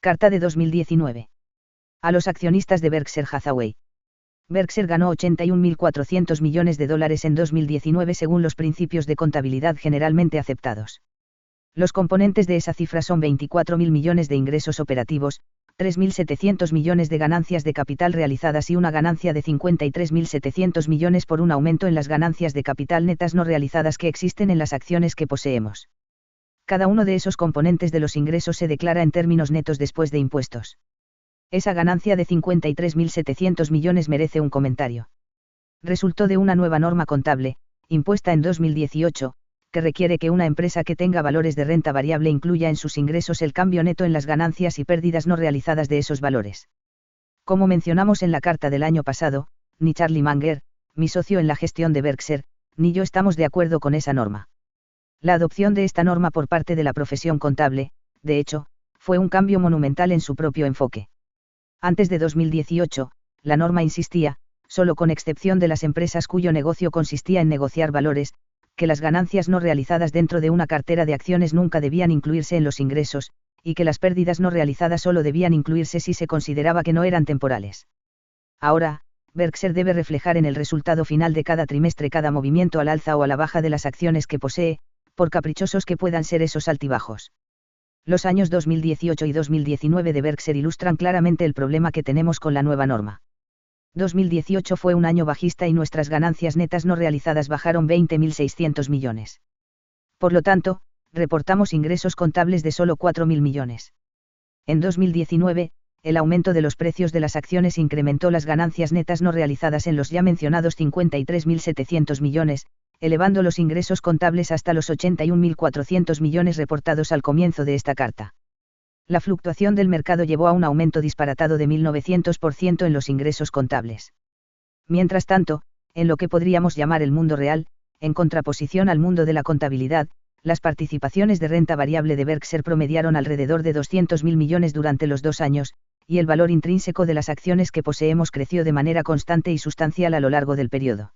Carta de 2019. A los accionistas de Berkshire Hathaway. Berkshire ganó $81.400 millones en 2019 según los principios de contabilidad generalmente aceptados. Los componentes de esa cifra son 24.000 millones de ingresos operativos, 3.700 millones de ganancias de capital realizadas y una ganancia de 53.700 millones por un aumento en las ganancias de capital netas no realizadas que existen en las acciones que poseemos. Cada uno de esos componentes de los ingresos se declara en términos netos después de impuestos. Esa ganancia de 53.700 millones merece un comentario. Resultó de una nueva norma contable, impuesta en 2018, que requiere que una empresa que tenga valores de renta variable incluya en sus ingresos el cambio neto en las ganancias y pérdidas no realizadas de esos valores. Como mencionamos en la carta del año pasado, ni Charlie Munger, mi socio en la gestión de Berkshire, ni yo estamos de acuerdo con esa norma. La adopción de esta norma por parte de la profesión contable, de hecho, fue un cambio monumental en su propio enfoque. Antes de 2018, la norma insistía, solo con excepción de las empresas cuyo negocio consistía en negociar valores, que las ganancias no realizadas dentro de una cartera de acciones nunca debían incluirse en los ingresos, y que las pérdidas no realizadas solo debían incluirse si se consideraba que no eran temporales. Ahora, Berkshire debe reflejar en el resultado final de cada trimestre cada movimiento al alza o a la baja de las acciones que posee, por caprichosos que puedan ser esos altibajos. Los años 2018 y 2019 de Berkshire ilustran claramente el problema que tenemos con la nueva norma. 2018 fue un año bajista y nuestras ganancias netas no realizadas bajaron 20.600 millones. Por lo tanto, reportamos ingresos contables de solo 4.000 millones. En 2019, el aumento de los precios de las acciones incrementó las ganancias netas no realizadas en los ya mencionados 53.700 millones, elevando los ingresos contables hasta los 81.400 millones reportados al comienzo de esta carta. La fluctuación del mercado llevó a un aumento disparatado de 1.900% en los ingresos contables. Mientras tanto, en lo que podríamos llamar el mundo real, en contraposición al mundo de la contabilidad, las participaciones de renta variable de Berkshire promediaron alrededor de 200.000 millones durante los 2 años, y el valor intrínseco de las acciones que poseemos creció de manera constante y sustancial a lo largo del periodo.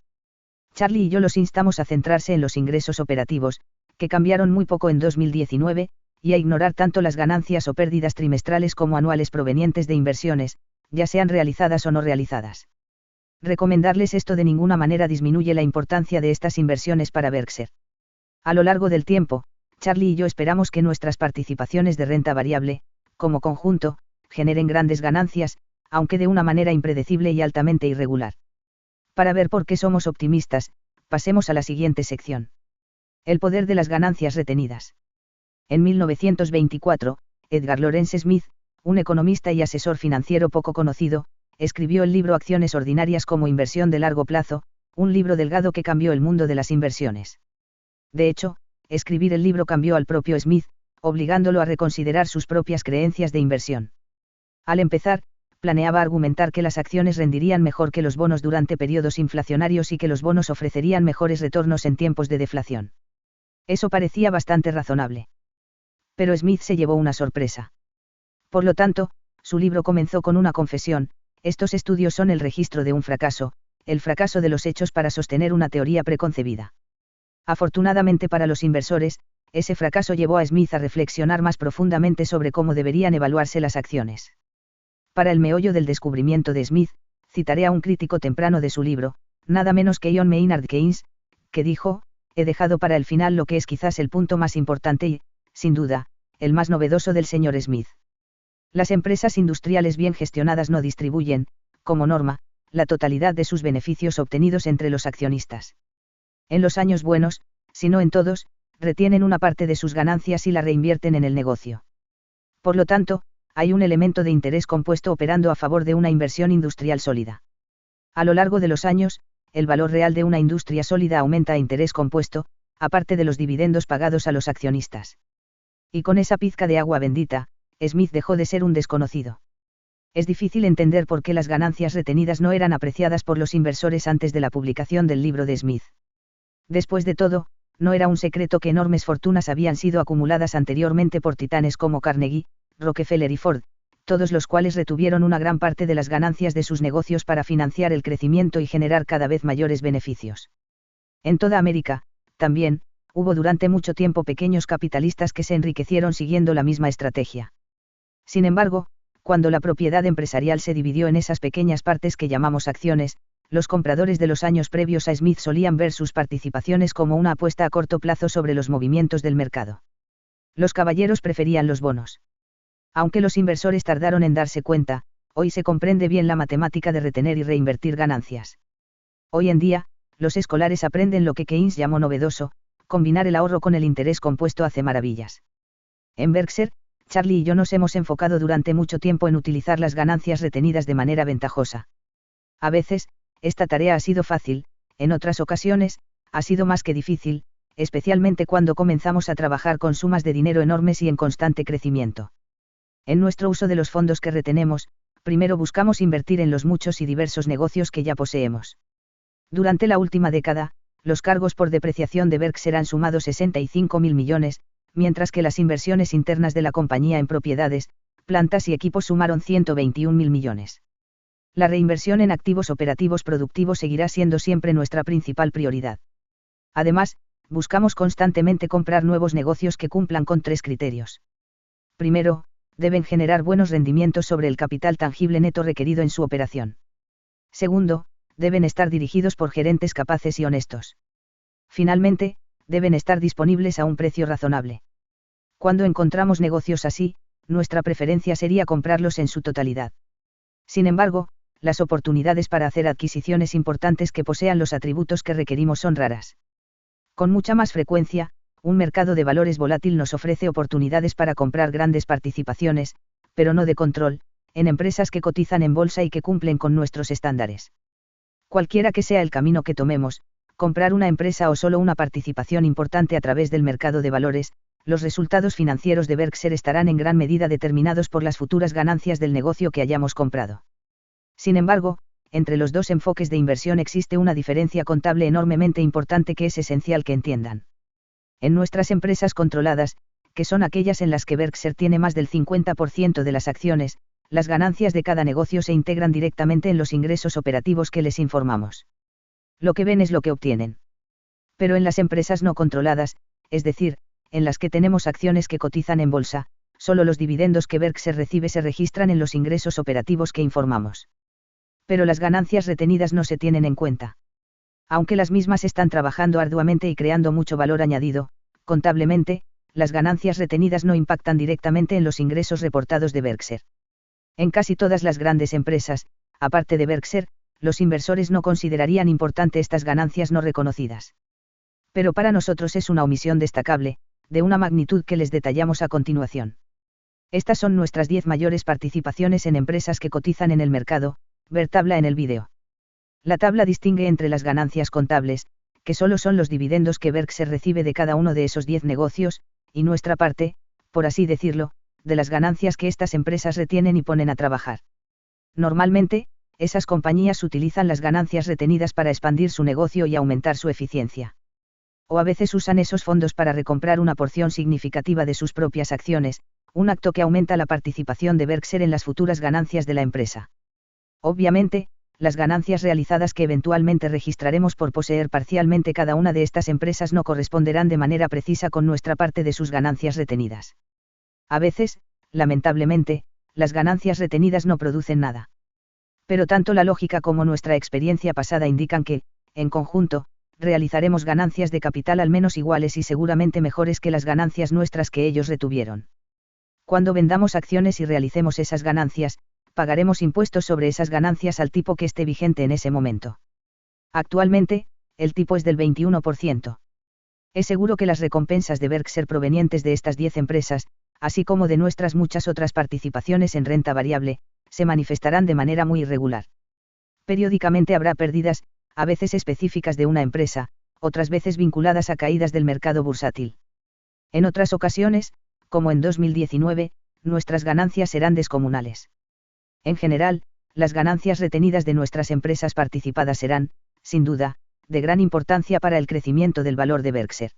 Charlie y yo los instamos a centrarse en los ingresos operativos, que cambiaron muy poco en 2019, y a ignorar tanto las ganancias o pérdidas trimestrales como anuales provenientes de inversiones, ya sean realizadas o no realizadas. Recomendarles esto de ninguna manera disminuye la importancia de estas inversiones para Berkshire. A lo largo del tiempo, Charlie y yo esperamos que nuestras participaciones de renta variable, como conjunto, generen grandes ganancias, aunque de una manera impredecible y altamente irregular. Para ver por qué somos optimistas, pasemos a la siguiente sección. El poder de las ganancias retenidas. En 1924, Edgar Lawrence Smith, un economista y asesor financiero poco conocido, escribió el libro Acciones Ordinarias como Inversión de Largo Plazo, un libro delgado que cambió el mundo de las inversiones. De hecho, escribir el libro cambió al propio Smith, obligándolo a reconsiderar sus propias creencias de inversión. Al empezar, planeaba argumentar que las acciones rendirían mejor que los bonos durante periodos inflacionarios y que los bonos ofrecerían mejores retornos en tiempos de deflación. Eso parecía bastante razonable. Pero Smith se llevó una sorpresa. Por lo tanto, su libro comenzó con una confesión: estos estudios son el registro de un fracaso, el fracaso de los hechos para sostener una teoría preconcebida. Afortunadamente para los inversores, ese fracaso llevó a Smith a reflexionar más profundamente sobre cómo deberían evaluarse las acciones. Para el meollo del descubrimiento de Smith, citaré a un crítico temprano de su libro, nada menos que John Maynard Keynes, que dijo: he dejado para el final lo que es quizás el punto más importante y, sin duda, el más novedoso del señor Smith. Las empresas industriales bien gestionadas no distribuyen, como norma, la totalidad de sus beneficios obtenidos entre los accionistas. En los años buenos, si no en todos, retienen una parte de sus ganancias y la reinvierten en el negocio. Por lo tanto, hay un elemento de interés compuesto operando a favor de una inversión industrial sólida. A lo largo de los años, el valor real de una industria sólida aumenta a interés compuesto, aparte de los dividendos pagados a los accionistas. Y con esa pizca de agua bendita, Smith dejó de ser un desconocido. Es difícil entender por qué las ganancias retenidas no eran apreciadas por los inversores antes de la publicación del libro de Smith. Después de todo, no era un secreto que enormes fortunas habían sido acumuladas anteriormente por titanes como Carnegie, Rockefeller y Ford, todos los cuales retuvieron una gran parte de las ganancias de sus negocios para financiar el crecimiento y generar cada vez mayores beneficios. En toda América, también, hubo durante mucho tiempo pequeños capitalistas que se enriquecieron siguiendo la misma estrategia. Sin embargo, cuando la propiedad empresarial se dividió en esas pequeñas partes que llamamos acciones, los compradores de los años previos a Smith solían ver sus participaciones como una apuesta a corto plazo sobre los movimientos del mercado. Los caballeros preferían los bonos. Aunque los inversores tardaron en darse cuenta, hoy se comprende bien la matemática de retener y reinvertir ganancias. Hoy en día, los escolares aprenden lo que Keynes llamó novedoso: combinar el ahorro con el interés compuesto hace maravillas. En Berkshire, Charlie y yo nos hemos enfocado durante mucho tiempo en utilizar las ganancias retenidas de manera ventajosa. A veces, esta tarea ha sido fácil, en otras ocasiones, ha sido más que difícil, especialmente cuando comenzamos a trabajar con sumas de dinero enormes y en constante crecimiento. En nuestro uso de los fondos que retenemos, primero buscamos invertir en los muchos y diversos negocios que ya poseemos. Durante la última década, los cargos por depreciación de Berkshire han sumado 65.000 millones, mientras que las inversiones internas de la compañía en propiedades, plantas y equipos sumaron 121.000 millones. La reinversión en activos operativos productivos seguirá siendo siempre nuestra principal prioridad. Además, buscamos constantemente comprar nuevos negocios que cumplan con 3 criterios. Primero, deben generar buenos rendimientos sobre el capital tangible neto requerido en su operación. Segundo, deben estar dirigidos por gerentes capaces y honestos. Finalmente, deben estar disponibles a un precio razonable. Cuando encontramos negocios así, nuestra preferencia sería comprarlos en su totalidad. Sin embargo, las oportunidades para hacer adquisiciones importantes que posean los atributos que requerimos son raras. Con mucha más frecuencia, un mercado de valores volátil nos ofrece oportunidades para comprar grandes participaciones, pero no de control, en empresas que cotizan en bolsa y que cumplen con nuestros estándares. Cualquiera que sea el camino que tomemos, comprar una empresa o solo una participación importante a través del mercado de valores, los resultados financieros de Berkshire estarán en gran medida determinados por las futuras ganancias del negocio que hayamos comprado. Sin embargo, entre los dos enfoques de inversión existe una diferencia contable enormemente importante que es esencial que entiendan. En nuestras empresas controladas, que son aquellas en las que Berkshire tiene más del 50% de las acciones, las ganancias de cada negocio se integran directamente en los ingresos operativos que les informamos. Lo que ven es lo que obtienen. Pero en las empresas no controladas, es decir, en las que tenemos acciones que cotizan en bolsa, solo los dividendos que Berkshire recibe se registran en los ingresos operativos que informamos. Pero las ganancias retenidas no se tienen en cuenta. Aunque las mismas están trabajando arduamente y creando mucho valor añadido, contablemente, las ganancias retenidas no impactan directamente en los ingresos reportados de Berkshire. En casi todas las grandes empresas, aparte de Berkshire, los inversores no considerarían importante estas ganancias no reconocidas. Pero para nosotros es una omisión destacable, de una magnitud que les detallamos a continuación. Estas son nuestras 10 mayores participaciones en empresas que cotizan en el mercado, ver tabla en el vídeo. La tabla distingue entre las ganancias contables, que solo son los dividendos que Berkshire recibe de cada uno de esos 10 negocios, y nuestra parte, por así decirlo, de las ganancias que estas empresas retienen y ponen a trabajar. Normalmente, esas compañías utilizan las ganancias retenidas para expandir su negocio y aumentar su eficiencia. O a veces usan esos fondos para recomprar una porción significativa de sus propias acciones, un acto que aumenta la participación de Berkshire en las futuras ganancias de la empresa. Obviamente, las ganancias realizadas que eventualmente registraremos por poseer parcialmente cada una de estas empresas no corresponderán de manera precisa con nuestra parte de sus ganancias retenidas. A veces, lamentablemente, las ganancias retenidas no producen nada. Pero tanto la lógica como nuestra experiencia pasada indican que, en conjunto, realizaremos ganancias de capital al menos iguales y seguramente mejores que las ganancias nuestras que ellos retuvieron. Cuando vendamos acciones y realicemos esas ganancias, pagaremos impuestos sobre esas ganancias al tipo que esté vigente en ese momento. Actualmente, el tipo es del 21%. Es seguro que las recompensas de Berkshire provenientes de estas 10 empresas, así como de nuestras muchas otras participaciones en renta variable, se manifestarán de manera muy irregular. Periódicamente habrá pérdidas, a veces específicas de una empresa, otras veces vinculadas a caídas del mercado bursátil. En otras ocasiones, como en 2019, nuestras ganancias serán descomunales. En general, las ganancias retenidas de nuestras empresas participadas serán, sin duda, de gran importancia para el crecimiento del valor de Berkshire.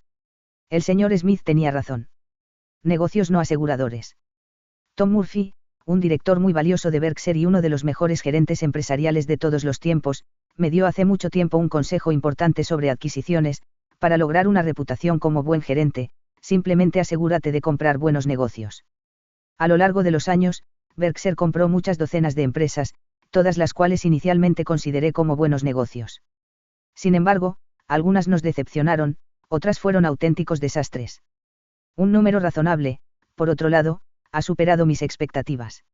El señor Smith tenía razón. Negocios no aseguradores. Tom Murphy, un director muy valioso de Berkshire y uno de los mejores gerentes empresariales de todos los tiempos, me dio hace mucho tiempo un consejo importante sobre adquisiciones: para lograr una reputación como buen gerente, simplemente asegúrate de comprar buenos negocios. A lo largo de los años, Berkshire compró muchas docenas de empresas, todas las cuales inicialmente consideré como buenos negocios. Sin embargo, algunas nos decepcionaron, otras fueron auténticos desastres. Un número razonable, por otro lado, ha superado mis expectativas.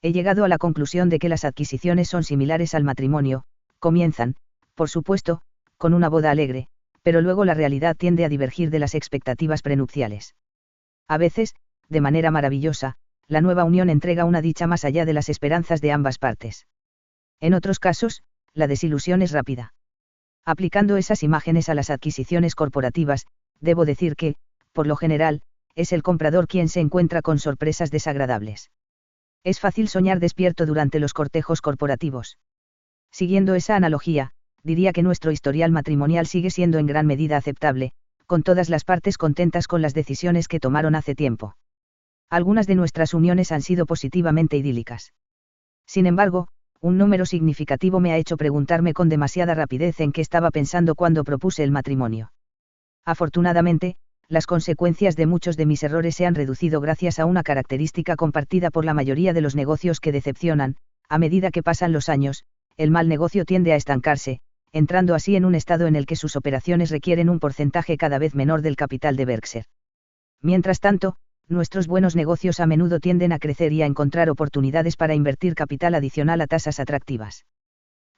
He llegado a la conclusión de que las adquisiciones son similares al matrimonio, comienzan, por supuesto, con una boda alegre, pero luego la realidad tiende a divergir de las expectativas prenupciales. A veces, de manera maravillosa, la nueva unión entrega una dicha más allá de las esperanzas de ambas partes. En otros casos, la desilusión es rápida. Aplicando esas imágenes a las adquisiciones corporativas, debo decir que, por lo general, es el comprador quien se encuentra con sorpresas desagradables. Es fácil soñar despierto durante los cortejos corporativos. Siguiendo esa analogía, diría que nuestro historial matrimonial sigue siendo en gran medida aceptable, con todas las partes contentas con las decisiones que tomaron hace tiempo. Algunas de nuestras uniones han sido positivamente idílicas. Sin embargo, un número significativo me ha hecho preguntarme con demasiada rapidez en qué estaba pensando cuando propuse el matrimonio. Afortunadamente, las consecuencias de muchos de mis errores se han reducido gracias a una característica compartida por la mayoría de los negocios que decepcionan: a medida que pasan los años, el mal negocio tiende a estancarse, entrando así en un estado en el que sus operaciones requieren un porcentaje cada vez menor del capital de Berkshire. Mientras tanto, nuestros buenos negocios a menudo tienden a crecer y a encontrar oportunidades para invertir capital adicional a tasas atractivas.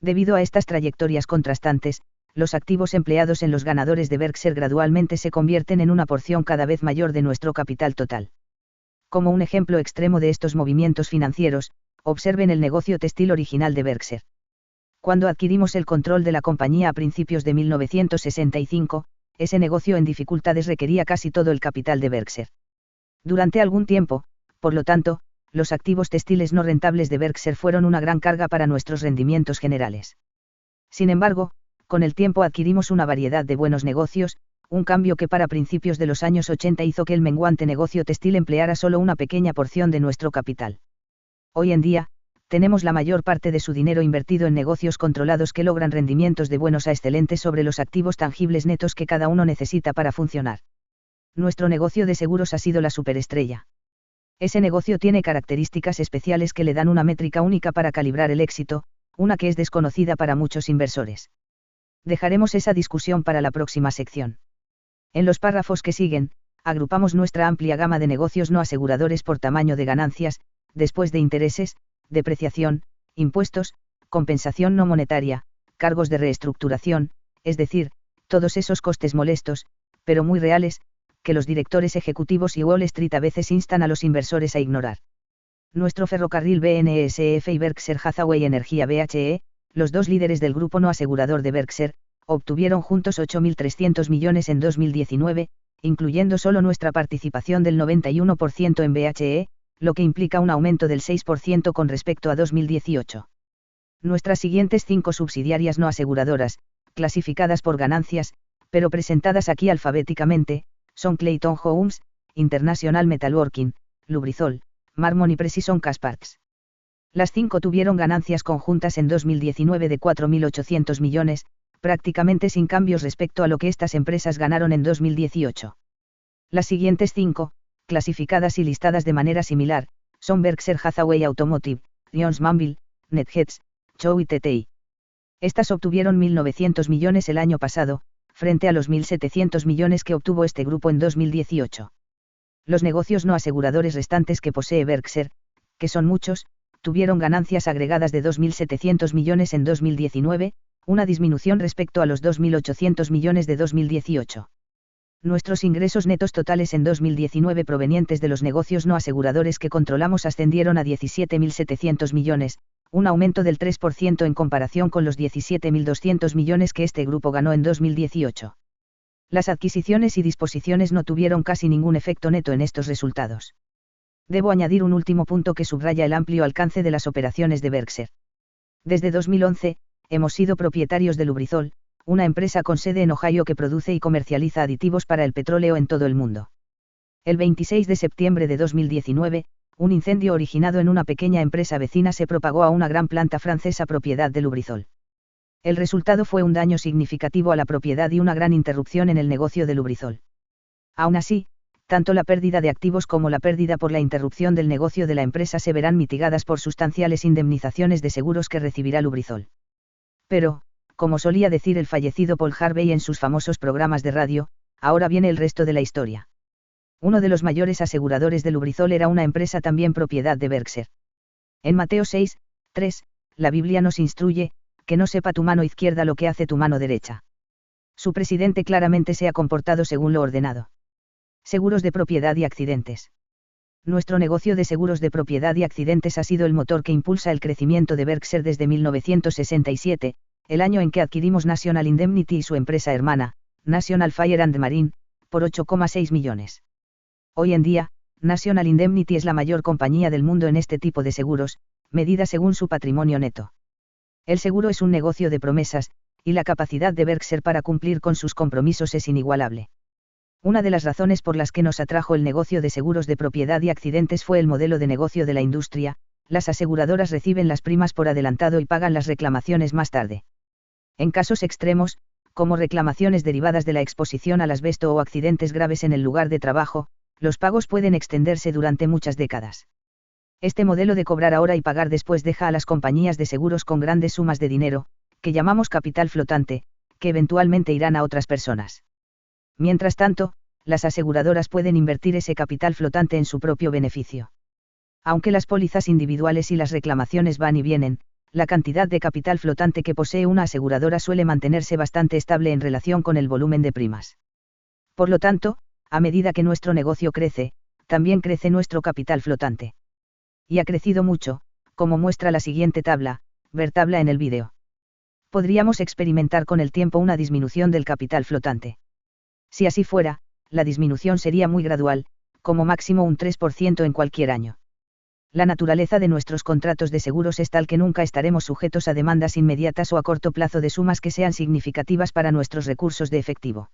Debido a estas trayectorias contrastantes, los activos empleados en los ganadores de Berkshire gradualmente se convierten en una porción cada vez mayor de nuestro capital total. Como un ejemplo extremo de estos movimientos financieros, observen el negocio textil original de Berkshire. Cuando adquirimos el control de la compañía a principios de 1965, ese negocio en dificultades requería casi todo el capital de Berkshire. Durante algún tiempo, por lo tanto, los activos textiles no rentables de Berkshire fueron una gran carga para nuestros rendimientos generales. Sin embargo, con el tiempo adquirimos una variedad de buenos negocios, un cambio que para principios de los años 80 hizo que el menguante negocio textil empleara solo una pequeña porción de nuestro capital. Hoy en día, tenemos la mayor parte de su dinero invertido en negocios controlados que logran rendimientos de buenos a excelentes sobre los activos tangibles netos que cada uno necesita para funcionar. Nuestro negocio de seguros ha sido la superestrella. Ese negocio tiene características especiales que le dan una métrica única para calibrar el éxito, una que es desconocida para muchos inversores. Dejaremos esa discusión para la próxima sección. En los párrafos que siguen, agrupamos nuestra amplia gama de negocios no aseguradores por tamaño de ganancias, después de intereses, depreciación, impuestos, compensación no monetaria, cargos de reestructuración, es decir, todos esos costes molestos, pero muy reales, que los directores ejecutivos y Wall Street a veces instan a los inversores a ignorar. Nuestro ferrocarril BNSF y Berkshire Hathaway Energía BHE, los dos líderes del grupo no asegurador de Berkshire, obtuvieron juntos 8.300 millones en 2019, incluyendo solo nuestra participación del 91% en BHE, lo que implica un aumento del 6% con respecto a 2018. Nuestras siguientes 5 subsidiarias no aseguradoras, clasificadas por ganancias, pero presentadas aquí alfabéticamente, son Clayton Homes, International Metalworking, Lubrizol, Marmon y Precision Castparts. Las 5 tuvieron ganancias conjuntas en 2019 de 4.800 millones, prácticamente sin cambios respecto a lo que estas empresas ganaron en 2018. Las siguientes 5, clasificadas y listadas de manera similar, son Berkshire Hathaway Automotive, Jones Manville, NetJets, Chow y TTI. Estas obtuvieron 1.900 millones el año pasado, frente a los 1.700 millones que obtuvo este grupo en 2018. Los negocios no aseguradores restantes que posee Berkshire, que son muchos, tuvieron ganancias agregadas de 2.700 millones en 2019, una disminución respecto a los 2.800 millones de 2018. Nuestros ingresos netos totales en 2019 provenientes de los negocios no aseguradores que controlamos ascendieron a 17.700 millones, un aumento del 3% en comparación con los 17.200 millones que este grupo ganó en 2018. Las adquisiciones y disposiciones no tuvieron casi ningún efecto neto en estos resultados. Debo añadir un último punto que subraya el amplio alcance de las operaciones de Berkshire. Desde 2011, hemos sido propietarios de Lubrizol, una empresa con sede en Ohio que produce y comercializa aditivos para el petróleo en todo el mundo. El 26 de septiembre de 2019, un incendio originado en una pequeña empresa vecina se propagó a una gran planta francesa propiedad de Lubrizol. El resultado fue un daño significativo a la propiedad y una gran interrupción en el negocio de Lubrizol. Aún así, Tanto la pérdida de activos como la pérdida por la interrupción del negocio de la empresa se verán mitigadas por sustanciales indemnizaciones de seguros que recibirá Lubrizol. Pero, como solía decir el fallecido Paul Harvey en sus famosos programas de radio, ahora viene el resto de la historia. Uno de los mayores aseguradores de Lubrizol era una empresa también propiedad de Berkshire. En Mateo 6, 3, la Biblia nos instruye, que no sepa tu mano izquierda lo que hace tu mano derecha. Su presidente claramente se ha comportado según lo ordenado. Seguros de propiedad y accidentes. Nuestro negocio de seguros de propiedad y accidentes ha sido el motor que impulsa el crecimiento de Berkshire desde 1967, el año en que adquirimos National Indemnity y su empresa hermana, National Fire and Marine, por 8,6 millones. Hoy en día, National Indemnity es la mayor compañía del mundo en este tipo de seguros, medida según su patrimonio neto. El seguro es un negocio de promesas, y la capacidad de Berkshire para cumplir con sus compromisos es inigualable. Una de las razones por las que nos atrajo el negocio de seguros de propiedad y accidentes fue el modelo de negocio de la industria. Las aseguradoras reciben las primas por adelantado y pagan las reclamaciones más tarde. En casos extremos, como reclamaciones derivadas de la exposición al asbesto o accidentes graves en el lugar de trabajo, los pagos pueden extenderse durante muchas décadas. Este modelo de cobrar ahora y pagar después deja a las compañías de seguros con grandes sumas de dinero, que llamamos capital flotante, que eventualmente irán a otras personas. Mientras tanto, las aseguradoras pueden invertir ese capital flotante en su propio beneficio. Aunque las pólizas individuales y las reclamaciones van y vienen, la cantidad de capital flotante que posee una aseguradora suele mantenerse bastante estable en relación con el volumen de primas. Por lo tanto, a medida que nuestro negocio crece, también crece nuestro capital flotante. Y ha crecido mucho, como muestra la siguiente tabla, ver tabla en el vídeo. Podríamos experimentar con el tiempo una disminución del capital flotante. Si así fuera, la disminución sería muy gradual, como máximo un 3% en cualquier año. La naturaleza de nuestros contratos de seguros es tal que nunca estaremos sujetos a demandas inmediatas o a corto plazo de sumas que sean significativas para nuestros recursos de efectivo.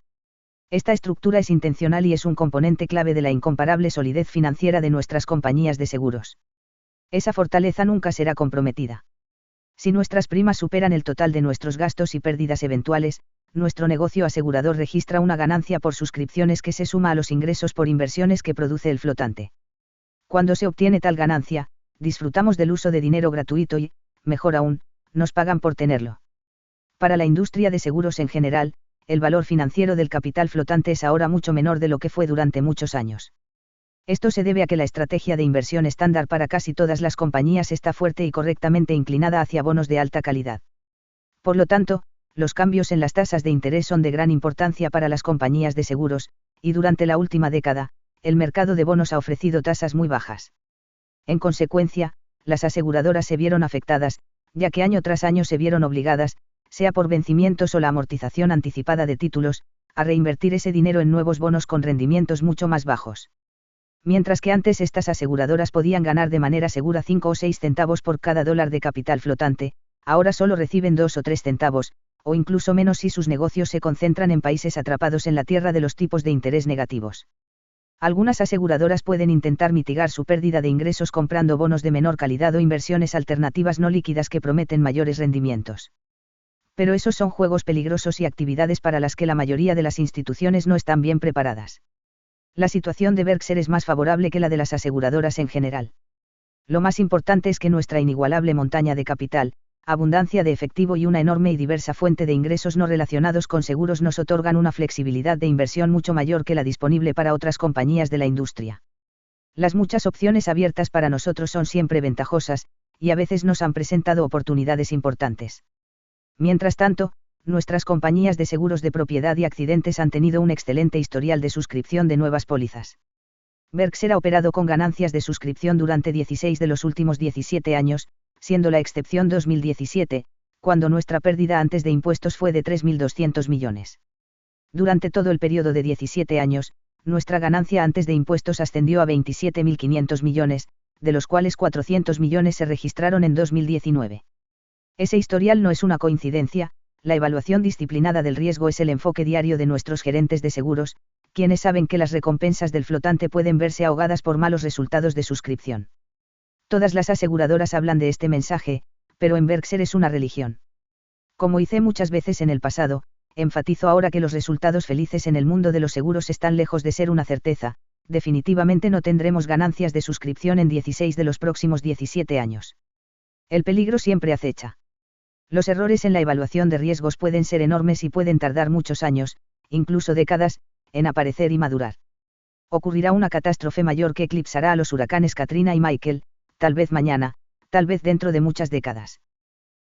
Esta estructura es intencional y es un componente clave de la incomparable solidez financiera de nuestras compañías de seguros. Esa fortaleza nunca será comprometida. Si nuestras primas superan el total de nuestros gastos y pérdidas eventuales, nuestro negocio asegurador registra una ganancia por suscripciones que se suma a los ingresos por inversiones que produce el flotante. Cuando se obtiene tal ganancia, disfrutamos del uso de dinero gratuito y, mejor aún, nos pagan por tenerlo. Para la industria de seguros en general, el valor financiero del capital flotante es ahora mucho menor de lo que fue durante muchos años. Esto se debe a que la estrategia de inversión estándar para casi todas las compañías está fuerte y correctamente inclinada hacia bonos de alta calidad. Por lo tanto, los cambios en las tasas de interés son de gran importancia para las compañías de seguros, y durante la última década, el mercado de bonos ha ofrecido tasas muy bajas. En consecuencia, las aseguradoras se vieron afectadas, ya que año tras año se vieron obligadas, sea por vencimientos o la amortización anticipada de títulos, a reinvertir ese dinero en nuevos bonos con rendimientos mucho más bajos. Mientras que antes estas aseguradoras podían ganar de manera segura 5 o 6 centavos por cada dólar de capital flotante, ahora solo reciben 2 o 3 centavos, o incluso menos si sus negocios se concentran en países atrapados en la tierra de los tipos de interés negativos. Algunas aseguradoras pueden intentar mitigar su pérdida de ingresos comprando bonos de menor calidad o inversiones alternativas no líquidas que prometen mayores rendimientos. Pero esos son juegos peligrosos y actividades para las que la mayoría de las instituciones no están bien preparadas. La situación de Berkshire es más favorable que la de las aseguradoras en general. Lo más importante es que nuestra inigualable montaña de capital, abundancia de efectivo y una enorme y diversa fuente de ingresos no relacionados con seguros nos otorgan una flexibilidad de inversión mucho mayor que la disponible para otras compañías de la industria. Las muchas opciones abiertas para nosotros son siempre ventajosas, y a veces nos han presentado oportunidades importantes. Mientras tanto, nuestras compañías de seguros de propiedad y accidentes han tenido un excelente historial de suscripción de nuevas pólizas. Berkshire ha operado con ganancias de suscripción durante 16 de los últimos 17 años, siendo la excepción 2017, cuando nuestra pérdida antes de impuestos fue de 3.200 millones. Durante todo el periodo de 17 años, nuestra ganancia antes de impuestos ascendió a 27.500 millones, de los cuales 400 millones se registraron en 2019. Ese historial no es una coincidencia, la evaluación disciplinada del riesgo es el enfoque diario de nuestros gerentes de seguros, quienes saben que las recompensas del flotante pueden verse ahogadas por malos resultados de suscripción. Todas las aseguradoras hablan de este mensaje, pero en Berkshire es una religión. Como hice muchas veces en el pasado, enfatizo ahora que los resultados felices en el mundo de los seguros están lejos de ser una certeza, definitivamente no tendremos ganancias de suscripción en 16 de los próximos 17 años. El peligro siempre acecha. Los errores en la evaluación de riesgos pueden ser enormes y pueden tardar muchos años, incluso décadas, en aparecer y madurar. Ocurrirá una catástrofe mayor que eclipsará a los huracanes Katrina y Michael, tal vez mañana, tal vez dentro de muchas décadas.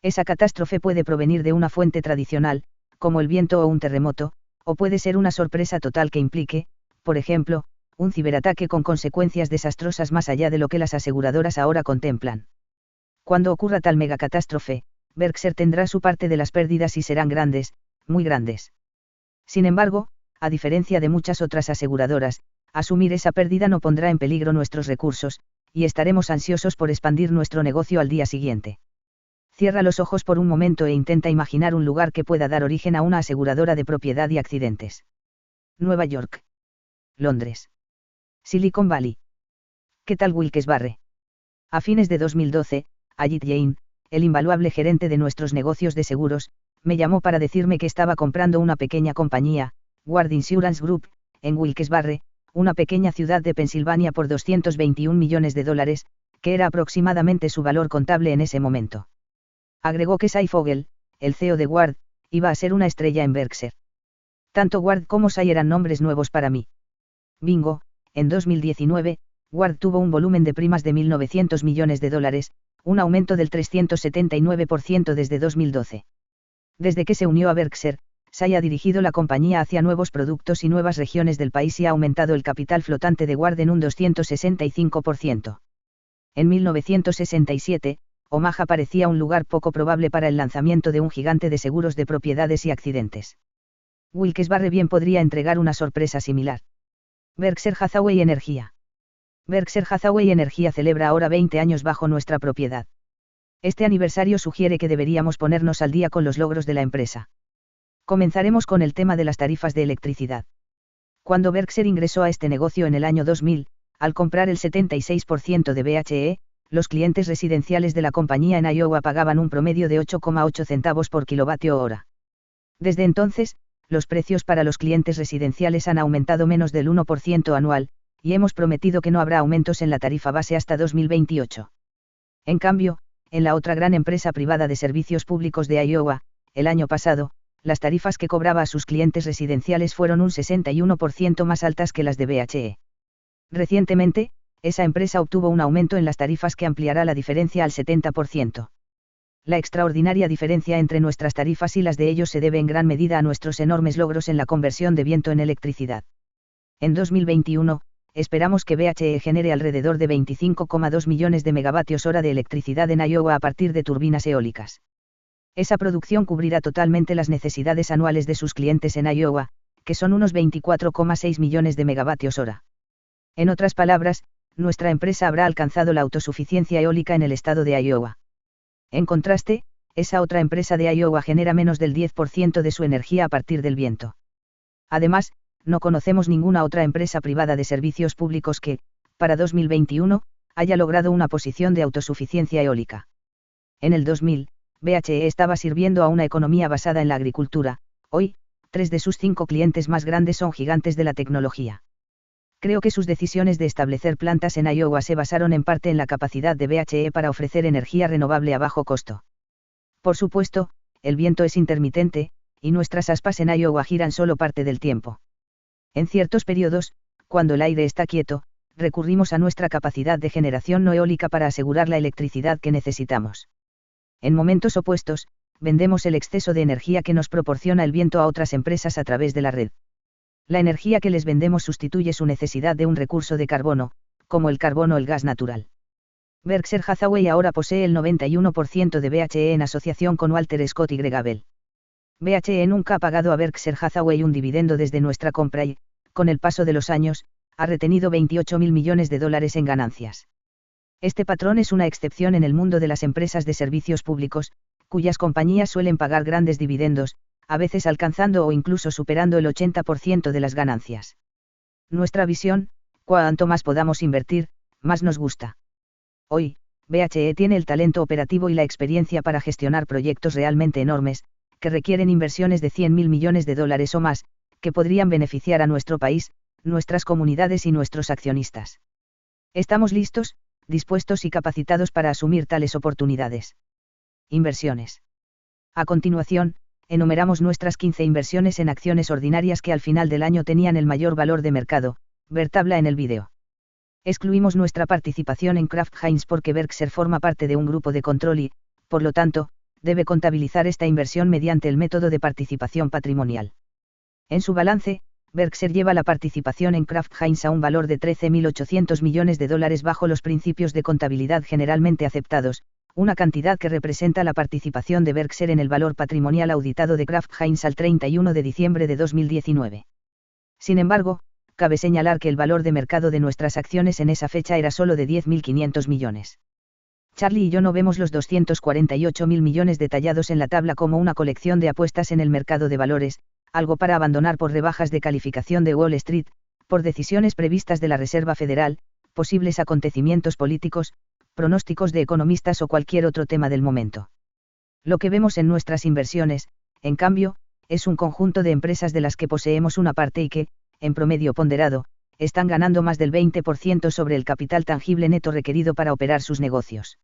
Esa catástrofe puede provenir de una fuente tradicional, como el viento o un terremoto, o puede ser una sorpresa total que implique, por ejemplo, un ciberataque con consecuencias desastrosas más allá de lo que las aseguradoras ahora contemplan. Cuando ocurra tal megacatástrofe, Berkshire tendrá su parte de las pérdidas y serán grandes, muy grandes. Sin embargo, a diferencia de muchas otras aseguradoras, asumir esa pérdida no pondrá en peligro nuestros recursos, y estaremos ansiosos por expandir nuestro negocio al día siguiente. Cierra los ojos por un momento e intenta imaginar un lugar que pueda dar origen a una aseguradora de propiedad y accidentes. Nueva York. Londres. Silicon Valley. ¿Qué tal Wilkes-Barre? A fines de 2012, Ajit Jain, el invaluable gerente de nuestros negocios de seguros, me llamó para decirme que estaba comprando una pequeña compañía, Ward Insurance Group, en Wilkes-Barre, una pequeña ciudad de Pensilvania por $221 millones, que era aproximadamente su valor contable en ese momento. Agregó que Cy Fogel, el CEO de Ward, iba a ser una estrella en Berkshire. Tanto Ward como Cy eran nombres nuevos para mí. Bingo, en 2019, Ward tuvo un volumen de primas de $1.900 millones, un aumento del 379% desde 2012. Desde que se unió a Berkshire, Cy ha dirigido la compañía hacia nuevos productos y nuevas regiones del país y ha aumentado el capital flotante de Ward en un 265%. En 1967, Omaha parecía un lugar poco probable para el lanzamiento de un gigante de seguros de propiedades y accidentes. Wilkes-Barre bien podría entregar una sorpresa similar. Berkshire Hathaway Energía. Berkshire Hathaway Energía celebra ahora 20 años bajo nuestra propiedad. Este aniversario sugiere que deberíamos ponernos al día con los logros de la empresa. Comenzaremos con el tema de las tarifas de electricidad. Cuando Berkshire ingresó a este negocio en el año 2000, al comprar el 76% de BHE, los clientes residenciales de la compañía en Iowa pagaban un promedio de 8,8 centavos por kilovatio hora. Desde entonces, los precios para los clientes residenciales han aumentado menos del 1% anual, y hemos prometido que no habrá aumentos en la tarifa base hasta 2028. En cambio, en la otra gran empresa privada de servicios públicos de Iowa, el año pasado, las tarifas que cobraba a sus clientes residenciales fueron un 61% más altas que las de BHE. Recientemente, esa empresa obtuvo un aumento en las tarifas que ampliará la diferencia al 70%. La extraordinaria diferencia entre nuestras tarifas y las de ellos se debe en gran medida a nuestros enormes logros en la conversión de viento en electricidad. En 2021, esperamos que BHE genere alrededor de 25,2 millones de megavatios hora de electricidad en Iowa a partir de turbinas eólicas. Esa producción cubrirá totalmente las necesidades anuales de sus clientes en Iowa, que son unos 24,6 millones de megavatios hora. En otras palabras, nuestra empresa habrá alcanzado la autosuficiencia eólica en el estado de Iowa. En contraste, esa otra empresa de Iowa genera menos del 10% de su energía a partir del viento. Además, no conocemos ninguna otra empresa privada de servicios públicos que, para 2021, haya logrado una posición de autosuficiencia eólica. En el 2000, BHE estaba sirviendo a una economía basada en la agricultura. Hoy, 3 de sus 5 clientes más grandes son gigantes de la tecnología. Creo que sus decisiones de establecer plantas en Iowa se basaron en parte en la capacidad de BHE para ofrecer energía renovable a bajo costo. Por supuesto, el viento es intermitente, y nuestras aspas en Iowa giran solo parte del tiempo. En ciertos periodos, cuando el aire está quieto, recurrimos a nuestra capacidad de generación no eólica para asegurar la electricidad que necesitamos. En momentos opuestos, vendemos el exceso de energía que nos proporciona el viento a otras empresas a través de la red. La energía que les vendemos sustituye su necesidad de un recurso de carbono, como el carbón o el gas natural. Berkshire Hathaway ahora posee el 91% de BHE en asociación con Walter Scott y Greg Abel. BHE nunca ha pagado a Berkshire Hathaway un dividendo desde nuestra compra y, con el paso de los años, ha retenido $28.000 millones en ganancias. Este patrón es una excepción en el mundo de las empresas de servicios públicos, cuyas compañías suelen pagar grandes dividendos, a veces alcanzando o incluso superando el 80% de las ganancias. Nuestra visión, cuanto más podamos invertir, más nos gusta. Hoy, BHE tiene el talento operativo y la experiencia para gestionar proyectos realmente enormes, que requieren inversiones de $100.000 millones o más, que podrían beneficiar a nuestro país, nuestras comunidades y nuestros accionistas. Estamos listos, dispuestos y capacitados para asumir tales oportunidades. Inversiones. A continuación, enumeramos nuestras 15 inversiones en acciones ordinarias que al final del año tenían el mayor valor de mercado, ver tabla en el vídeo. Excluimos nuestra participación en Kraft Heinz porque Berkshire forma parte de un grupo de control y, por lo tanto, debe contabilizar esta inversión mediante el método de participación patrimonial. En su balance, Berkshire lleva la participación en Kraft Heinz a un valor de $13.800 millones bajo los principios de contabilidad generalmente aceptados, una cantidad que representa la participación de Berkshire en el valor patrimonial auditado de Kraft Heinz al 31 de diciembre de 2019. Sin embargo, cabe señalar que el valor de mercado de nuestras acciones en esa fecha era solo de 10.500 millones. Charlie y yo no vemos los 248.000 millones detallados en la tabla como una colección de apuestas en el mercado de valores, algo para abandonar por rebajas de calificación de Wall Street, por decisiones previstas de la Reserva Federal, posibles acontecimientos políticos, pronósticos de economistas o cualquier otro tema del momento. Lo que vemos en nuestras inversiones, en cambio, es un conjunto de empresas de las que poseemos una parte y que, en promedio ponderado, están ganando más del 20% sobre el capital tangible neto requerido para operar sus negocios.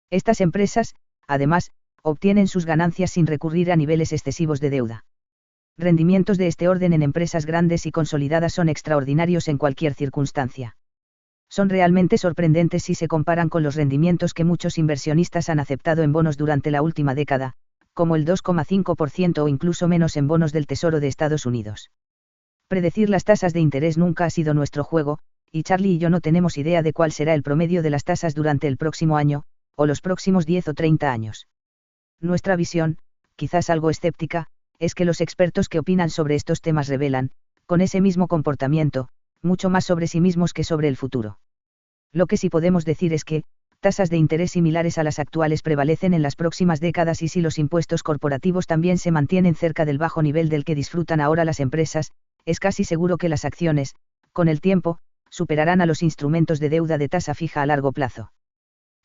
Estas empresas, además, obtienen sus ganancias sin recurrir a niveles excesivos de deuda. Rendimientos de este orden en empresas grandes y consolidadas son extraordinarios en cualquier circunstancia. Son realmente sorprendentes si se comparan con los rendimientos que muchos inversionistas han aceptado en bonos durante la última década, como el 2,5% o incluso menos en bonos del Tesoro de Estados Unidos. Predecir las tasas de interés nunca ha sido nuestro juego, y Charlie y yo no tenemos idea de cuál será el promedio de las tasas durante el próximo año, o los próximos 10 o 30 años. Nuestra visión, quizás algo escéptica, es que los expertos que opinan sobre estos temas revelan, con ese mismo comportamiento, mucho más sobre sí mismos que sobre el futuro. Lo que sí podemos decir es que, tasas de interés similares a las actuales prevalecen en las próximas décadas y si los impuestos corporativos también se mantienen cerca del bajo nivel del que disfrutan ahora las empresas, es casi seguro que las acciones, con el tiempo, superarán a los instrumentos de deuda de tasa fija a largo plazo.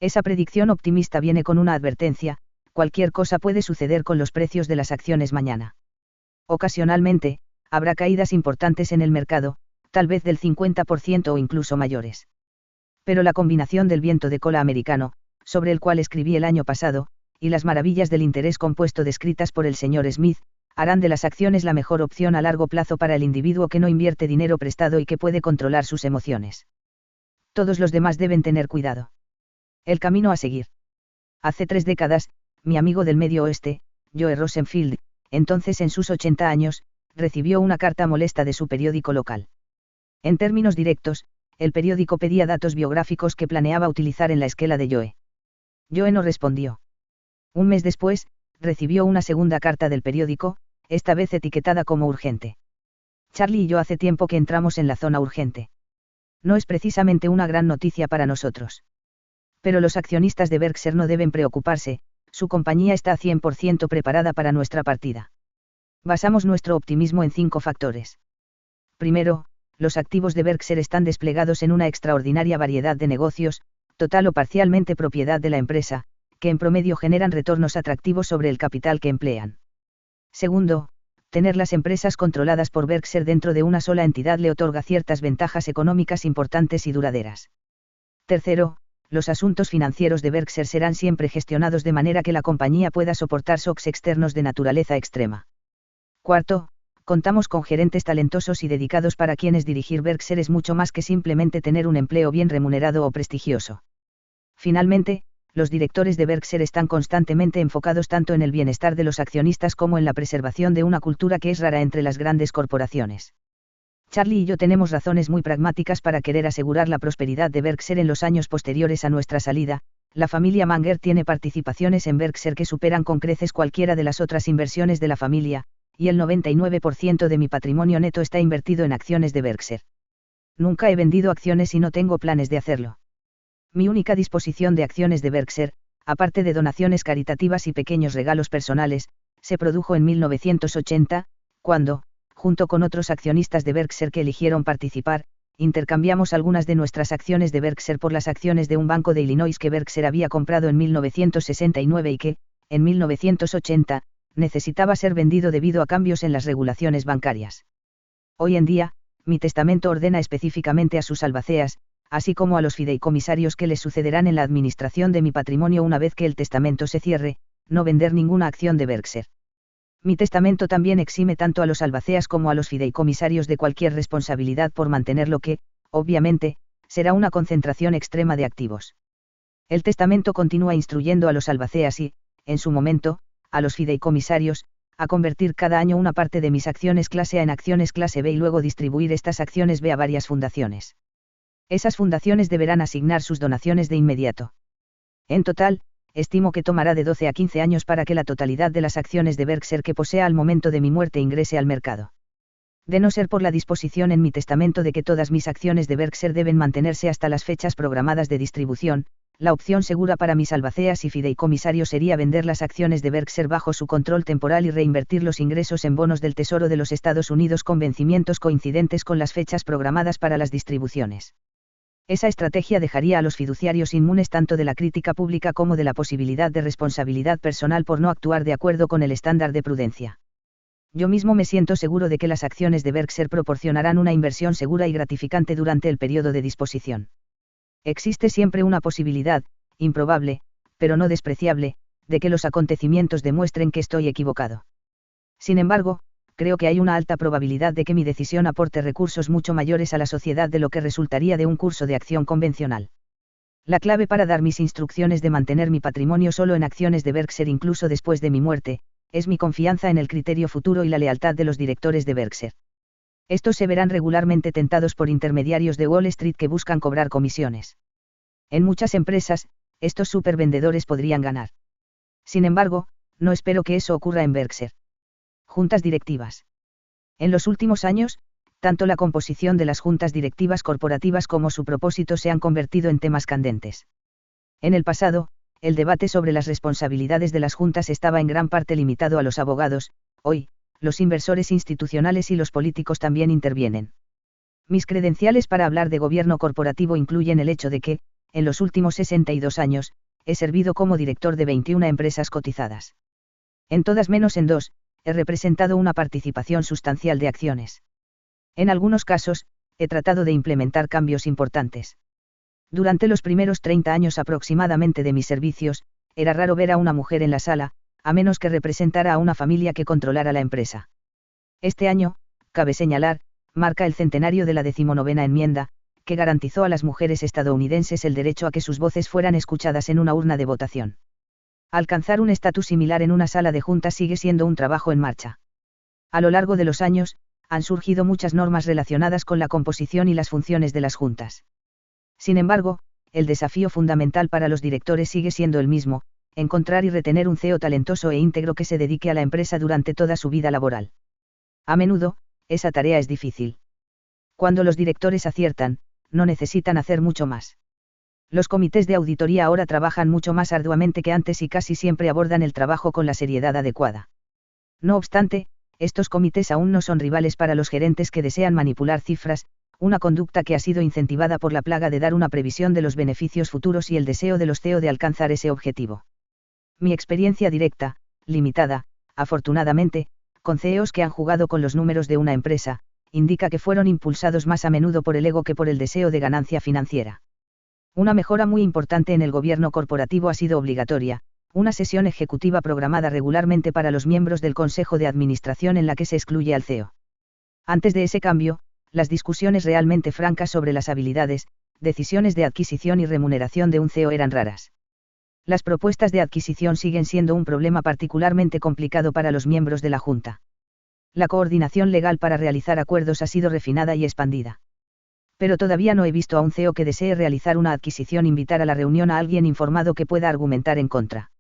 Esa predicción optimista viene con una advertencia: cualquier cosa puede suceder con los precios de las acciones mañana. Ocasionalmente, habrá caídas importantes en el mercado, tal vez del 50% o incluso mayores. Pero la combinación del viento de cola americano, sobre el cual escribí el año pasado, y las maravillas del interés compuesto descritas por el señor Smith, harán de las acciones la mejor opción a largo plazo para el individuo que no invierte dinero prestado y que puede controlar sus emociones. Todos los demás deben tener cuidado. El camino a seguir. Hace 3 décadas, mi amigo del Medio Oeste, Joe Rosenfield, entonces en sus 80 años, recibió una carta molesta de su periódico local. En términos directos, el periódico pedía datos biográficos que planeaba utilizar en la esquela de Joe. Joe no respondió. Un mes después, recibió una segunda carta del periódico, esta vez etiquetada como urgente. Charlie y yo hace tiempo que entramos en la zona urgente. No es precisamente una gran noticia para nosotros. Pero los accionistas de Berkshire no deben preocuparse, su compañía está 100% preparada para nuestra partida. Basamos nuestro optimismo en 5 factores. Primero, los activos de Berkshire están desplegados en una extraordinaria variedad de negocios, total o parcialmente propiedad de la empresa, que en promedio generan retornos atractivos sobre el capital que emplean. Segundo, tener las empresas controladas por Berkshire dentro de una sola entidad le otorga ciertas ventajas económicas importantes y duraderas. Tercero, los asuntos financieros de Berkshire serán siempre gestionados de manera que la compañía pueda soportar shocks externos de naturaleza extrema. Cuarto, contamos con gerentes talentosos y dedicados para quienes dirigir Berkshire es mucho más que simplemente tener un empleo bien remunerado o prestigioso. Finalmente, los directores de Berkshire están constantemente enfocados tanto en el bienestar de los accionistas como en la preservación de una cultura que es rara entre las grandes corporaciones. Charlie y yo tenemos razones muy pragmáticas para querer asegurar la prosperidad de Berkshire en los años posteriores a nuestra salida. La familia Munger tiene participaciones en Berkshire que superan con creces cualquiera de las otras inversiones de la familia, y el 99% de mi patrimonio neto está invertido en acciones de Berkshire. Nunca he vendido acciones y no tengo planes de hacerlo. Mi única disposición de acciones de Berkshire, aparte de donaciones caritativas y pequeños regalos personales, se produjo en 1980, cuando, junto con otros accionistas de Berkshire que eligieron participar, intercambiamos algunas de nuestras acciones de Berkshire por las acciones de un banco de Illinois que Berkshire había comprado en 1969 y que, en 1980, necesitaba ser vendido debido a cambios en las regulaciones bancarias. Hoy en día, Mi testamento ordena específicamente a sus albaceas, así como a los fideicomisarios que les sucederán en la administración de mi patrimonio una vez que el testamento se cierre, no vender ninguna acción de Berkshire. Mi testamento también exime tanto a los albaceas como a los fideicomisarios de cualquier responsabilidad por mantener lo que, obviamente, será una concentración extrema de activos. El testamento continúa instruyendo a los albaceas y, en su momento, a los fideicomisarios, a convertir cada año una parte de mis acciones clase A en acciones clase B y luego distribuir estas acciones B a varias fundaciones. Esas fundaciones deberán asignar sus donaciones de inmediato. En total, estimo que tomará de 12 a 15 años para que la totalidad de las acciones de Berkshire que posea al momento de mi muerte ingrese al mercado. De no ser por la disposición en mi testamento de que todas mis acciones de Berkshire deben mantenerse hasta las fechas programadas de distribución, la opción segura para mis albaceas y fideicomisarios sería vender las acciones de Berkshire bajo su control temporal y reinvertir los ingresos en bonos del Tesoro de los Estados Unidos con vencimientos coincidentes con las fechas programadas para las distribuciones. Esa estrategia dejaría a los fiduciarios inmunes tanto de la crítica pública como de la posibilidad de responsabilidad personal por no actuar de acuerdo con el estándar de prudencia. Yo mismo me siento seguro de que las acciones de Berkshire proporcionarán una inversión segura y gratificante durante el periodo de disposición. Existe siempre una posibilidad, improbable, pero no despreciable, de que los acontecimientos demuestren que estoy equivocado. Sin embargo, creo que hay una alta probabilidad de que mi decisión aporte recursos mucho mayores a la sociedad de lo que resultaría de un curso de acción convencional. La clave para dar mis instrucciones de mantener mi patrimonio solo en acciones de Berkshire incluso después de mi muerte, es mi confianza en el criterio futuro y la lealtad de los directores de Berkshire. Estos se verán regularmente tentados por intermediarios de Wall Street que buscan cobrar comisiones. En muchas empresas, estos supervendedores podrían ganar. Sin embargo, no espero que eso ocurra en Berkshire. Juntas directivas. En los últimos años, tanto la composición de las juntas directivas corporativas como su propósito se han convertido en temas candentes. En el pasado, el debate sobre las responsabilidades de las juntas estaba en gran parte limitado a los abogados, hoy, los inversores institucionales y los políticos también intervienen. Mis credenciales para hablar de gobierno corporativo incluyen el hecho de que, en los últimos 62 años, he servido como director de 21 empresas cotizadas. En todas menos en 2, he representado una participación sustancial de acciones. En algunos casos, he tratado de implementar cambios importantes. Durante los primeros 30 años aproximadamente de mis servicios, era raro ver a una mujer en la sala, a menos que representara a una familia que controlara la empresa. Este año, cabe señalar, marca el centenario de la 19ª enmienda, que garantizó a las mujeres estadounidenses el derecho a que sus voces fueran escuchadas en una urna de votación. Alcanzar un estatus similar en una sala de juntas sigue siendo un trabajo en marcha. A lo largo de los años, han surgido muchas normas relacionadas con la composición y las funciones de las juntas. Sin embargo, el desafío fundamental para los directores sigue siendo el mismo: encontrar y retener un CEO talentoso e íntegro que se dedique a la empresa durante toda su vida laboral. A menudo, esa tarea es difícil. Cuando los directores aciertan, no necesitan hacer mucho más. Los comités de auditoría ahora trabajan mucho más arduamente que antes y casi siempre abordan el trabajo con la seriedad adecuada. No obstante, estos comités aún no son rivales para los gerentes que desean manipular cifras, una conducta que ha sido incentivada por la plaga de dar una previsión de los beneficios futuros y el deseo de los CEO de alcanzar ese objetivo. Mi experiencia directa, limitada, afortunadamente, con CEOs que han jugado con los números de una empresa, indica que fueron impulsados más a menudo por el ego que por el deseo de ganancia financiera. Una mejora muy importante en el gobierno corporativo ha sido obligatoria, una sesión ejecutiva programada regularmente para los miembros del Consejo de Administración en la que se excluye al CEO. Antes de ese cambio, las discusiones realmente francas sobre las habilidades, decisiones de adquisición y remuneración de un CEO eran raras. Las propuestas de adquisición siguen siendo un problema particularmente complicado para los miembros de la Junta. La coordinación legal para realizar acuerdos ha sido refinada y expandida. Pero todavía no he visto a un CEO que desee realizar una adquisición invitar a la reunión a alguien informado que pueda argumentar en contra.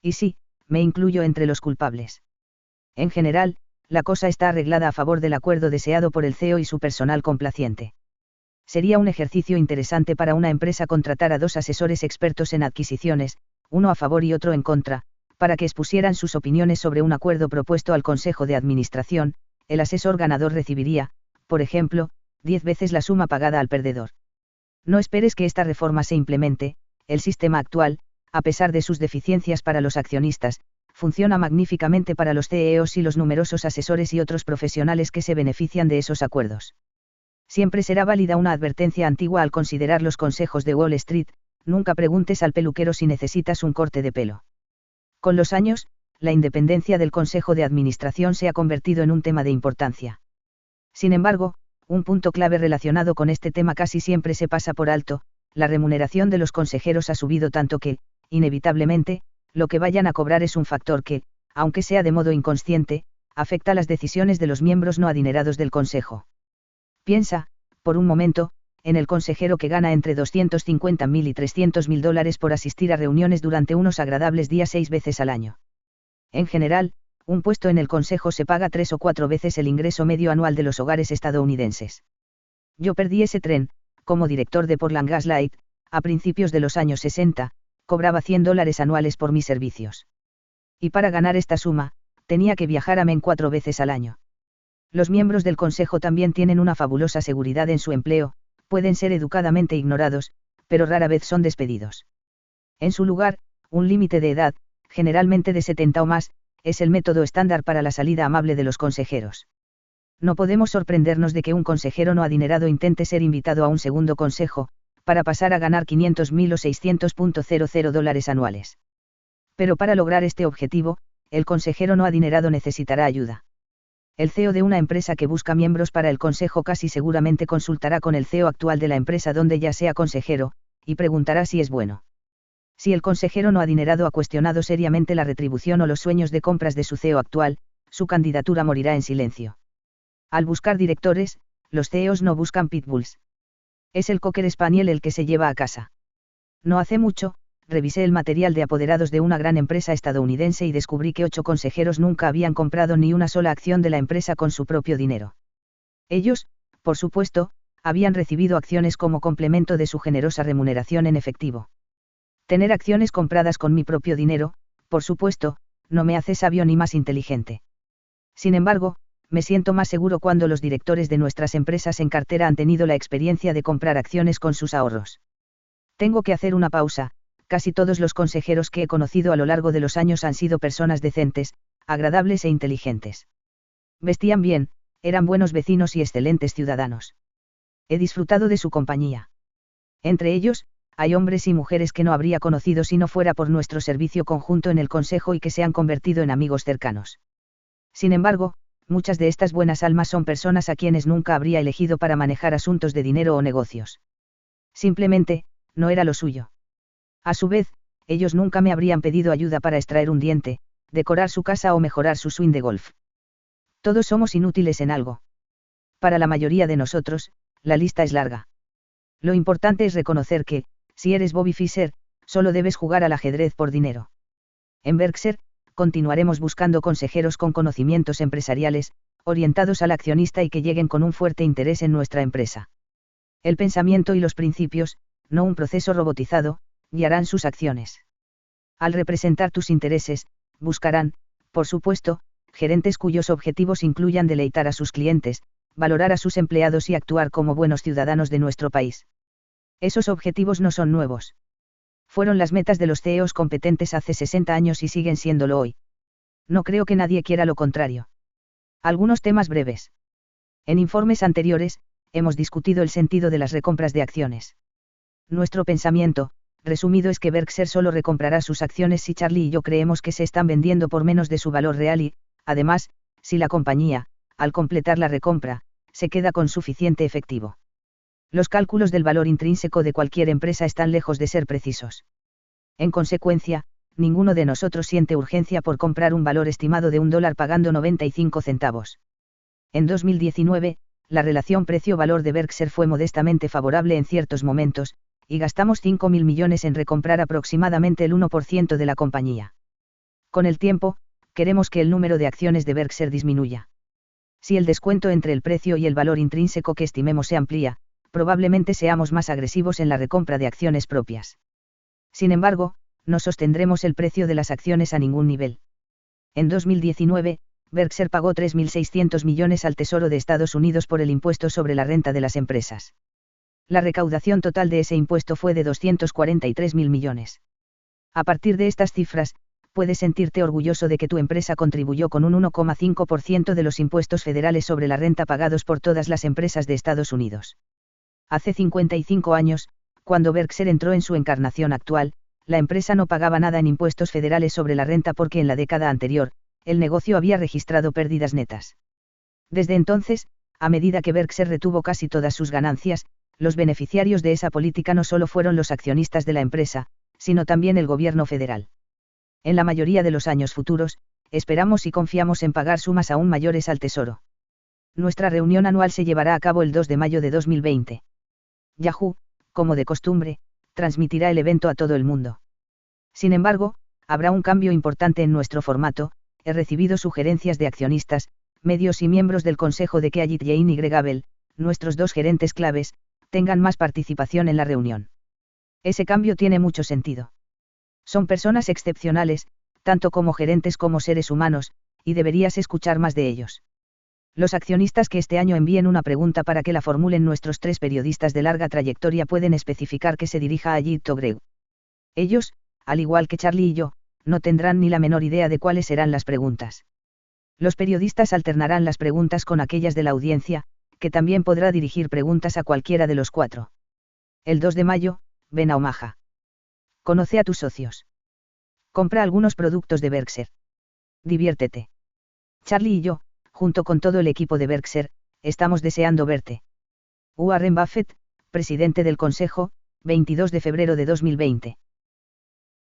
Y sí, me incluyo entre los culpables. En general, la cosa está arreglada a favor del acuerdo deseado por el CEO y su personal complaciente. Sería un ejercicio interesante para una empresa contratar a 2 asesores expertos en adquisiciones, uno a favor y otro en contra, para que expusieran sus opiniones sobre un acuerdo propuesto al Consejo de Administración. El asesor ganador recibiría, por ejemplo, 10 veces la suma pagada al perdedor. No esperes que esta reforma se implemente. El sistema actual, a pesar de sus deficiencias para los accionistas, funciona magníficamente para los CEOs y los numerosos asesores y otros profesionales que se benefician de esos acuerdos. Siempre será válida una advertencia antigua al considerar los consejos de Wall Street: nunca preguntes al peluquero si necesitas un corte de pelo. Con los años, la independencia del Consejo de Administración se ha convertido en un tema de importancia. Sin embargo, un punto clave relacionado con este tema casi siempre se pasa por alto: la remuneración de los consejeros ha subido tanto que, inevitablemente, lo que vayan a cobrar es un factor que, aunque sea de modo inconsciente, afecta las decisiones de los miembros no adinerados del Consejo. Piensa, por un momento, en el consejero que gana entre 250.000 y 300.000 dólares por asistir a reuniones durante unos agradables días 6 veces al año. En general, un puesto en el Consejo se paga 3 o 4 veces el ingreso medio anual de los hogares estadounidenses. Yo perdí ese tren, como director de Portland Gas Light, a principios de los años 60, cobraba $100 anuales por mis servicios. Y para ganar esta suma, tenía que viajar a Maine 4 veces al año. Los miembros del Consejo también tienen una fabulosa seguridad en su empleo, pueden ser educadamente ignorados, pero rara vez son despedidos. En su lugar, un límite de edad, generalmente de 70 o más, es el método estándar para la salida amable de los consejeros. No podemos sorprendernos de que un consejero no adinerado intente ser invitado a un segundo consejo, para pasar a ganar 500.000 o 600.00 dólares anuales. Pero para lograr este objetivo, el consejero no adinerado necesitará ayuda. El CEO de una empresa que busca miembros para el consejo casi seguramente consultará con el CEO actual de la empresa donde ya sea consejero, y preguntará si es bueno. Si el consejero no adinerado ha cuestionado seriamente la retribución o los sueños de compras de su CEO actual, su candidatura morirá en silencio. Al buscar directores, los CEOs no buscan pitbulls. Es el Cocker Spaniel el que se lleva a casa. No hace mucho, revisé el material de apoderados de una gran empresa estadounidense y descubrí que 8 consejeros nunca habían comprado ni una sola acción de la empresa con su propio dinero. Ellos, por supuesto, habían recibido acciones como complemento de su generosa remuneración en efectivo. Tener acciones compradas con mi propio dinero, por supuesto, no me hace sabio ni más inteligente. Sin embargo, me siento más seguro cuando los directores de nuestras empresas en cartera han tenido la experiencia de comprar acciones con sus ahorros. Tengo que hacer una pausa. Casi todos los consejeros que he conocido a lo largo de los años han sido personas decentes, agradables e inteligentes. Vestían bien, eran buenos vecinos y excelentes ciudadanos. He disfrutado de su compañía. Entre ellos, hay hombres y mujeres que no habría conocido si no fuera por nuestro servicio conjunto en el Consejo y que se han convertido en amigos cercanos. Sin embargo, muchas de estas buenas almas son personas a quienes nunca habría elegido para manejar asuntos de dinero o negocios. Simplemente, no era lo suyo. A su vez, ellos nunca me habrían pedido ayuda para extraer un diente, decorar su casa o mejorar su swing de golf. Todos somos inútiles en algo. Para la mayoría de nosotros, la lista es larga. Lo importante es reconocer que, si eres Bobby Fischer, solo debes jugar al ajedrez por dinero. En Berkshire, continuaremos buscando consejeros con conocimientos empresariales, orientados al accionista y que lleguen con un fuerte interés en nuestra empresa. El pensamiento y los principios, no un proceso robotizado, guiarán sus acciones. Al representar tus intereses, buscarán, por supuesto, gerentes cuyos objetivos incluyan deleitar a sus clientes, valorar a sus empleados y actuar como buenos ciudadanos de nuestro país. Esos objetivos no son nuevos. Fueron las metas de los CEOs competentes hace 60 años y siguen siéndolo hoy. No creo que nadie quiera lo contrario. Algunos temas breves. En informes anteriores, hemos discutido el sentido de las recompras de acciones. Nuestro pensamiento, resumido, es que Berkshire solo recomprará sus acciones si Charlie y yo creemos que se están vendiendo por menos de su valor real y, además, si la compañía, al completar la recompra, se queda con suficiente efectivo. Los cálculos del valor intrínseco de cualquier empresa están lejos de ser precisos. En consecuencia, ninguno de nosotros siente urgencia por comprar un valor estimado de $1 pagando 95 centavos. En 2019, la relación precio-valor de Berkshire fue modestamente favorable en ciertos momentos, y gastamos 5.000 millones en recomprar aproximadamente el 1% de la compañía. Con el tiempo, queremos que el número de acciones de Berkshire disminuya. Si el descuento entre el precio y el valor intrínseco que estimemos se amplía, probablemente seamos más agresivos en la recompra de acciones propias. Sin embargo, no sostendremos el precio de las acciones a ningún nivel. En 2019, Berkshire pagó 3.600 millones al Tesoro de Estados Unidos por el impuesto sobre la renta de las empresas. La recaudación total de ese impuesto fue de 243.000 millones. A partir de estas cifras, puedes sentirte orgulloso de que tu empresa contribuyó con un 1,5% de los impuestos federales sobre la renta pagados por todas las empresas de Estados Unidos. Hace 55 años, cuando Berkshire entró en su encarnación actual, la empresa no pagaba nada en impuestos federales sobre la renta porque en la década anterior, el negocio había registrado pérdidas netas. Desde entonces, a medida que Berkshire retuvo casi todas sus ganancias, los beneficiarios de esa política no solo fueron los accionistas de la empresa, sino también el gobierno federal. En la mayoría de los años futuros, esperamos y confiamos en pagar sumas aún mayores al Tesoro. Nuestra reunión anual se llevará a cabo el 2 de mayo de 2020. Yahoo, como de costumbre, transmitirá el evento a todo el mundo. Sin embargo, habrá un cambio importante en nuestro formato. He recibido sugerencias de accionistas, medios y miembros del consejo de que Ajit Jain y Greg Abel, nuestros dos gerentes claves, tengan más participación en la reunión. Ese cambio tiene mucho sentido. Son personas excepcionales, tanto como gerentes como seres humanos, y deberías escuchar más de ellos. Los accionistas que este año envíen una pregunta para que la formulen nuestros 3 periodistas de larga trayectoria pueden especificar que se dirija a Ajit o Greg. Ellos, al igual que Charlie y yo, no tendrán ni la menor idea de cuáles serán las preguntas. Los periodistas alternarán las preguntas con aquellas de la audiencia, que también podrá dirigir preguntas a cualquiera de los 4. El 2 de mayo, ven a Omaha. Conoce a tus socios. Compra algunos productos de Berkshire. Diviértete. Charlie y yo, junto con todo el equipo de Berkshire, estamos deseando verte. Warren Buffett, presidente del Consejo, 22 de febrero de 2020.